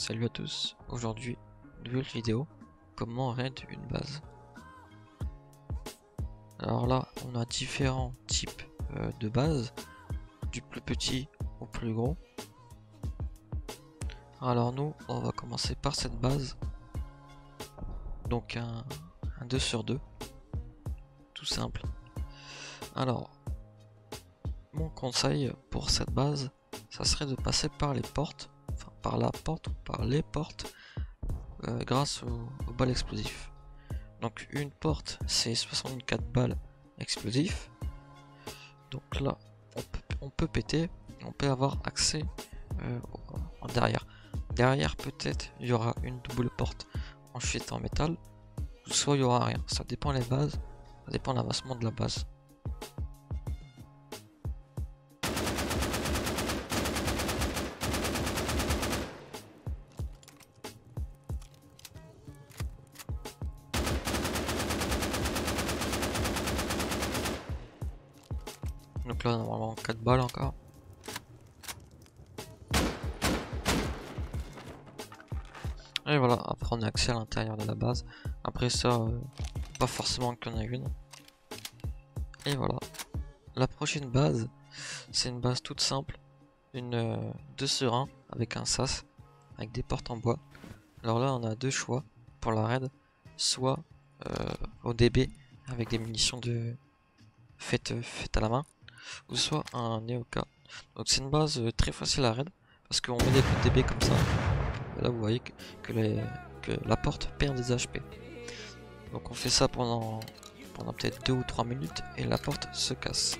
Salut à tous, aujourd'hui, nouvelle vidéo, comment raid une base. Alors là, on a différents types de bases, du plus petit au plus gros. Alors nous, on va commencer par cette base, donc un 2 sur 2, tout simple. Alors, mon conseil pour cette base, ça serait de passer par les portes, enfin par la porte ou par les portes, grâce aux balles explosifs. Donc une porte c'est 64 balles explosifs. Donc là on peut péter, on peut avoir accès en derrière. Derrière peut-être il y aura une double porte ensuite en métal, soit il y aura rien. Ça dépend les bases, ça dépend de l'avancement de la base. Donc là normalement 4 balles encore. Et voilà, après on a accès à l'intérieur de la base. Après ça, pas forcément qu'il y en a une. Et voilà. La prochaine base, c'est une base toute simple. Une 2 sur 1 avec un sas, avec des portes en bois. Alors là on a deux choix pour la raid. Soit au DB avec des munitions de faites à la main, ou soit un Neoka. Donc c'est une base très facile à raid parce qu'on met des coups de DB comme ça. Et là vous voyez que la porte perd des HP. Donc on fait ça pendant peut-être 2 ou 3 minutes et la porte se casse.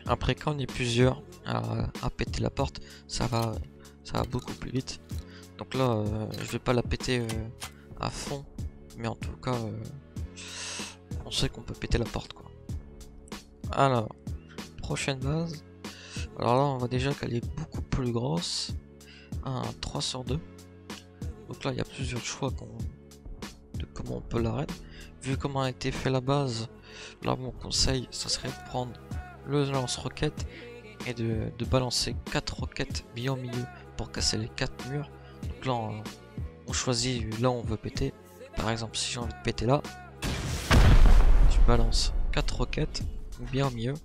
Après quand on est plusieurs à péter la porte, ça va beaucoup plus vite. Donc là je vais pas la péter à fond, mais en tout cas on sait qu'on peut péter la porte quoi. Alors prochaine base, alors là on voit déjà qu'elle est beaucoup plus grosse, un 3 sur 2. Donc là il y a plusieurs choix de comment on peut la raid. Vu comment a été fait la base, là mon conseil ça serait de prendre le lance-roquette et de balancer 4 roquettes bien au milieu pour casser les 4 murs. Donc là on choisit là où on veut péter. Par exemple si j'ai envie de péter là, je balance 4 roquettes bien au milieu.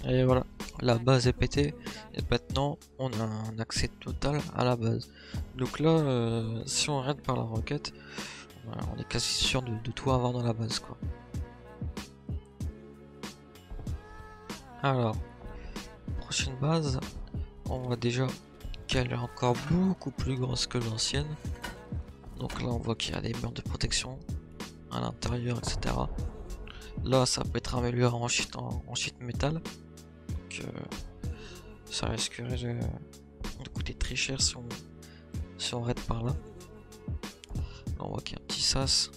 Et voilà, la base est pétée et maintenant on a un accès total à la base. Donc là, si on raid par la roquette, on est quasi sûr de tout avoir dans la base quoi. Alors, prochaine base, on voit déjà qu'elle est encore beaucoup plus grosse que l'ancienne. Donc là on voit qu'il y a des murs de protection à l'intérieur, etc. Là ça peut être amélioré en sheet métal. Donc ça risquerait de coûter très cher si on raid par là. Là on voit qu'il y a un petit sas.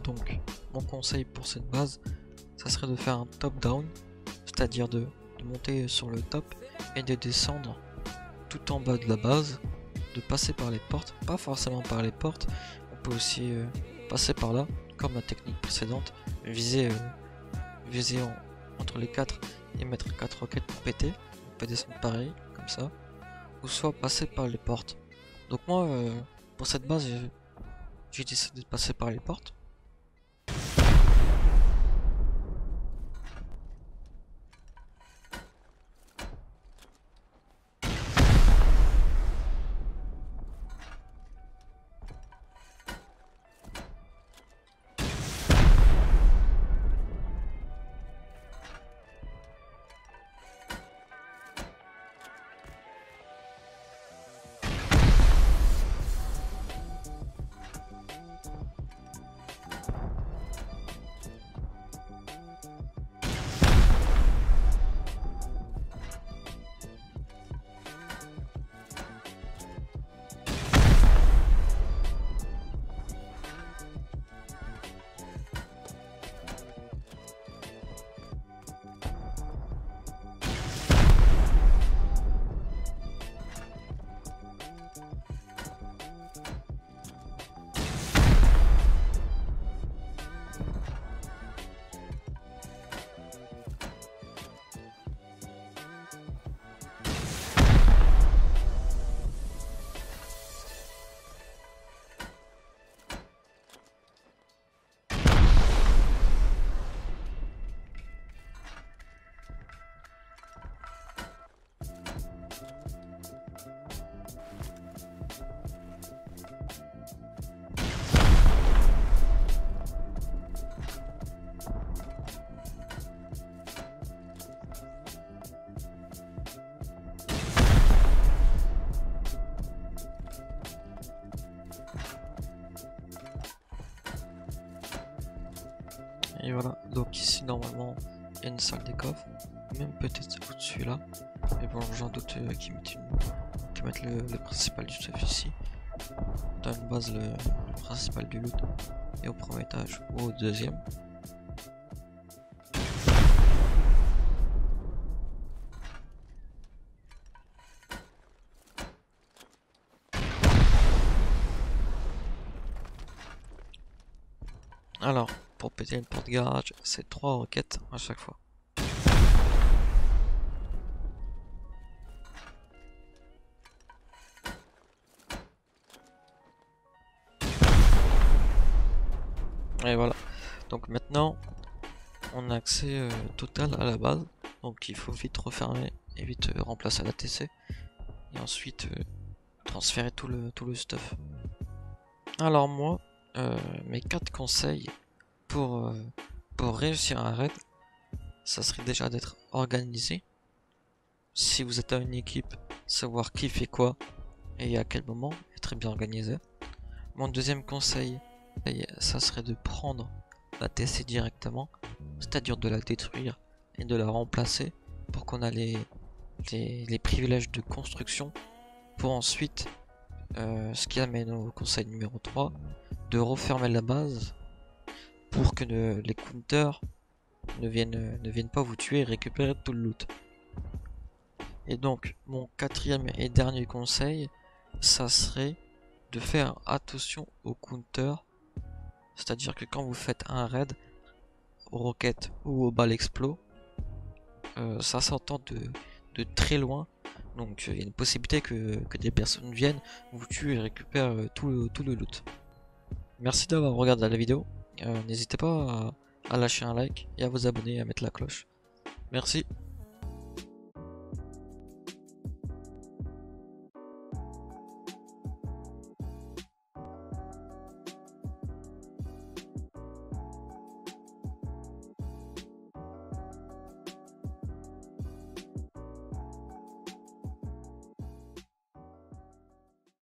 Donc mon conseil pour cette base, ça serait de faire un top down, c'est-à-dire de monter sur le top et de descendre tout en bas de la base, de passer par les portes, pas forcément par les portes, on peut aussi passer par là, comme la technique précédente, viser entre les 4 et mettre 4 roquettes pour péter. On peut descendre pareil, comme ça, ou soit passer par les portes. Donc moi, pour cette base, j'ai décidé de passer par les portes. Et voilà, donc ici normalement il y a une salle des coffres, même peut-être au-dessus là, mais bon j'en doute qu'ils mettent le principal du stuff ici, dans une base le principal du loot, et au premier étage ou au deuxième. Alors, pour péter une porte garage, c'est 3 roquettes à chaque fois. Et voilà. Donc maintenant, on a accès total à la base. Donc il faut vite refermer et vite remplacer la TC. Et ensuite transférer tout le stuff. Alors moi, mes 4 conseils pour réussir un raid, ça serait déjà d'être organisé. Si vous êtes à une équipe, savoir qui fait quoi et à quel moment, être bien organisé. Mon deuxième conseil, ça serait de prendre la TC directement, c'est-à-dire de la détruire et de la remplacer pour qu'on a les privilèges de construction, pour ensuite, ce qui amène au conseil numéro 3, de refermer la base pour que les counters ne viennent pas vous tuer et récupérer tout le loot. Et donc mon quatrième et dernier conseil, ça serait de faire attention aux counters, c'est-à-dire que quand vous faites un raid aux roquettes ou aux balles explos, ça s'entend de très loin, donc il y a une possibilité que des personnes viennent, vous tuent et récupèrent tout le loot. Merci d'avoir regardé la vidéo, n'hésitez pas à lâcher un like et à vous abonner et à mettre la cloche. Merci.